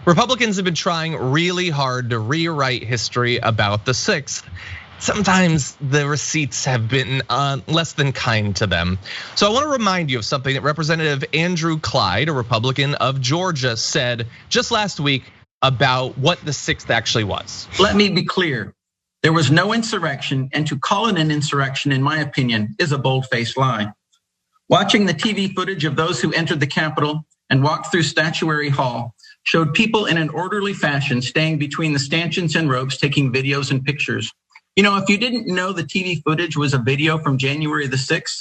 Republicans have been trying really hard to rewrite history about the 6th. Sometimes the receipts have been less than kind to them. So I want to remind you of something that Representative Andrew Clyde, a Republican of Georgia, said just last week about what the 6th actually was. Let me be clear. There was no insurrection, and to call it an insurrection, in my opinion, is a bold-faced lie. Watching the TV footage of those who entered the Capitol and walked through Statuary Hall showed people in an orderly fashion staying between the stanchions and ropes, taking videos and pictures. You know, if you didn't know the TV footage was a video from January the 6th,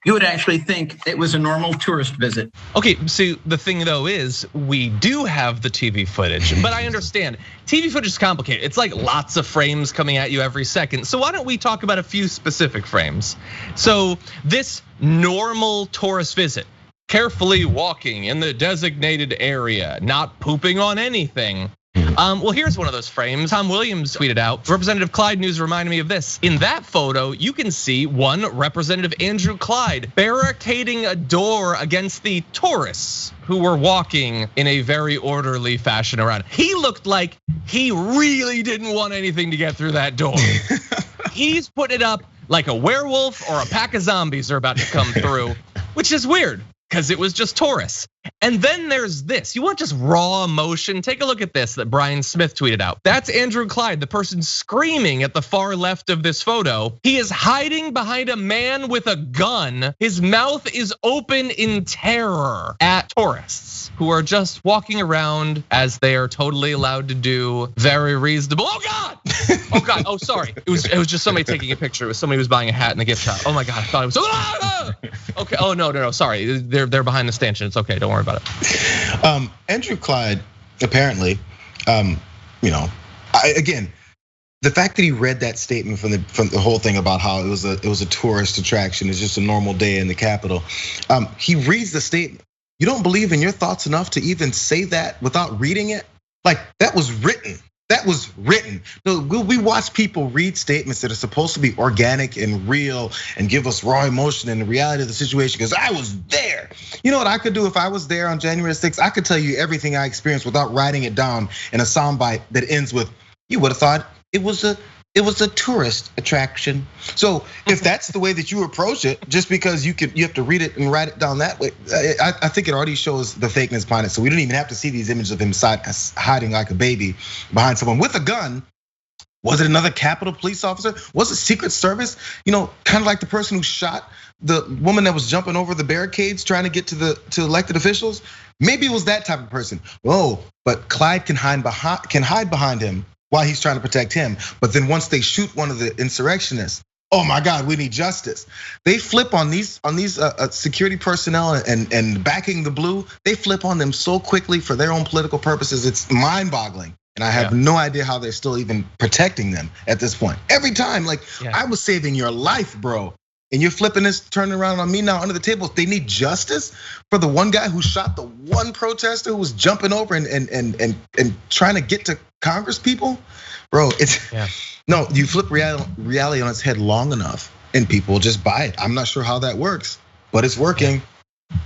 you would actually think it was a normal tourist visit. Okay, so the thing though is we do have the TV footage, but I understand TV footage is complicated. It's like lots of frames coming at you every second. So why don't we talk about a few specific frames? So this normal tourist visit, carefully walking in the designated area, not pooping on anything. Well, here's one of those frames. Tom Williams tweeted out, Representative Clyde news reminded me of this. In that photo, you can see one Representative Andrew Clyde barricading a door against the tourists who were walking in a very orderly fashion around. He looked like he really didn't want anything to get through that door. He's putting it up like a werewolf or a pack of zombies are about to come through, which is weird because it was just tourists. And then there's this, you want just raw emotion? Take a look at this that Brian Smith tweeted out. That's Andrew Clyde, the person screaming at the far left of this photo. He is hiding behind a man with a gun. His mouth is open in terror at tourists who are just walking around as they are totally allowed to do, very reasonable. Oh God, oh God, oh sorry. It was just somebody taking a picture. It was somebody who was buying a hat in the gift shop. Oh my God, I thought it was, okay, oh no, sorry. They're behind the stanchion, it's okay, don't worry about it. Andrew Clyde, apparently, again, the fact that he read that statement from the whole thing about how it was a tourist attraction, it's just a normal day in the Capitol. He reads the statement. You don't believe in your thoughts enough to even say that without reading it? Like that was written. That was written. We watch people read statements that are supposed to be organic and real and give us raw emotion and the reality of the situation because I was there. You know what I could do if I was there on January 6th? I could tell you everything I experienced without writing it down in a soundbite that ends with, you would have thought it was a tourist attraction. So if that's the way that you approach it, just because you have to read it and write it down that way, I think it already shows the fakeness behind it. So we don't even have to see these images of him hiding like a baby behind someone with a gun. Was it another Capitol police officer? Was it Secret Service? Kind of like the person who shot the woman that was jumping over the barricades trying to get to elected officials. Maybe it was that type of person. Oh, but Clyde can hide behind him while he's trying to protect him. But then once they shoot one of the insurrectionists, oh my God, we need justice. They flip on these security personnel and backing the blue. They flip on them so quickly for their own political purposes. It's mind-boggling. And I have no idea how they're still even protecting them at this point. Every time, I was saving your life, bro. And you're flipping this, turning around on me now under the table. They need justice for the one guy who shot the one protester who was jumping over and trying to get to Congress people, bro. No, you flip reality on its head long enough, and people will just buy it. I'm not sure how that works, but it's working.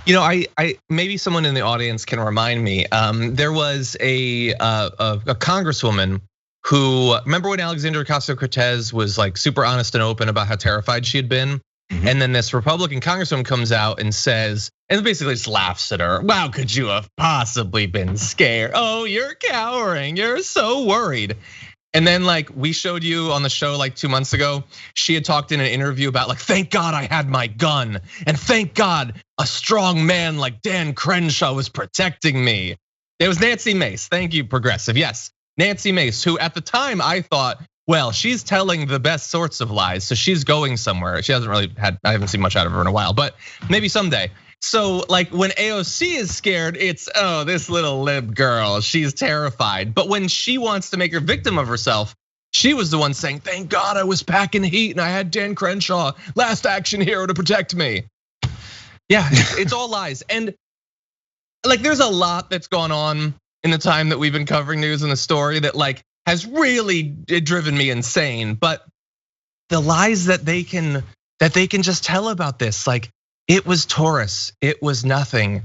I maybe someone in the audience can remind me. There was a congresswoman who, remember when Alexandria Ocasio-Cortez was like super honest and open about how terrified she had been? Mm-hmm. And then this Republican congresswoman comes out and says, and basically just laughs at her. Wow, could you have possibly been scared? Oh, you're cowering, you're so worried. And then we showed you on the show 2 months ago, she had talked in an interview about thank God I had my gun. And thank God a strong man like Dan Crenshaw was protecting me. It was Nancy Mace, thank you, Progressive, yes. Nancy Mace, who at the time I thought, well, she's telling the best sorts of lies, so she's going somewhere. She hasn't really I haven't seen much out of her in a while, but maybe someday. So when AOC is scared, it's, oh, this little lib girl, she's terrified. But when she wants to make her victim of herself, she was the one saying, thank God I was packing heat and I had Dan Crenshaw, last action hero, to protect me. Yeah, it's all lies. And there's a lot that's gone on in the time that we've been covering news and the story that has really driven me insane. But the lies that they can just tell about this, it was Taurus, it was nothing.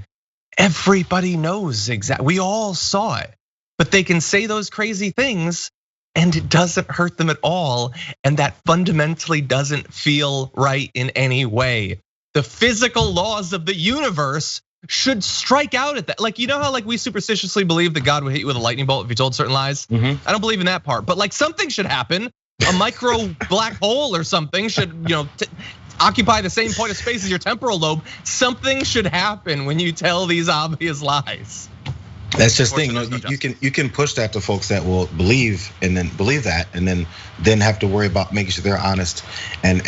Everybody knows exactly, we all saw it. but they can say those crazy things and it doesn't hurt them at all. And that fundamentally doesn't feel right in any way. The physical laws of the universe should strike out at that. Like, you know how like we superstitiously believe that God would hit you with a lightning bolt if you told certain lies? I don't believe in that part, but like something should happen. A micro black hole or something should, occupy the same point of space as your temporal lobe. Something should happen when you tell these obvious lies. That's just the thing. You can push that to folks that will believe that, and then have to worry about making sure they're honest and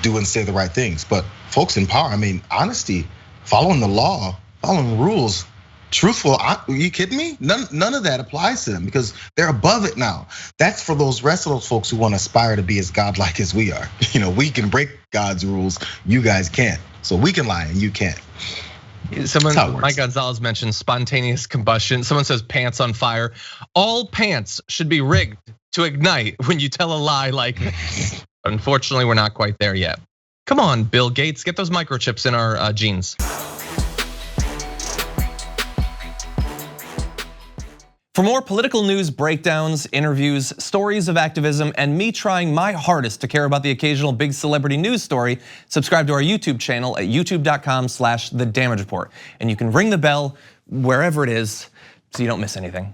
do and say the right things. But folks in power, I mean, honesty, following the law, following rules, truthful. Are you kidding me? None of that applies to them because they're above it now. That's for those rest of those folks who want to aspire to be as godlike as we are. We can break God's rules, you guys can't. So we can lie and you can't. Mike Gonzalez mentioned spontaneous combustion. Someone says pants on fire. All pants should be rigged to ignite when you tell a lie like this. Unfortunately, we're not quite there yet. Come on, Bill Gates, get those microchips in our jeans. For more political news breakdowns, interviews, stories of activism, and me trying my hardest to care about the occasional big celebrity news story, subscribe to our YouTube channel at youtube.com/The Damage Report. And you can ring the bell wherever it is so you don't miss anything.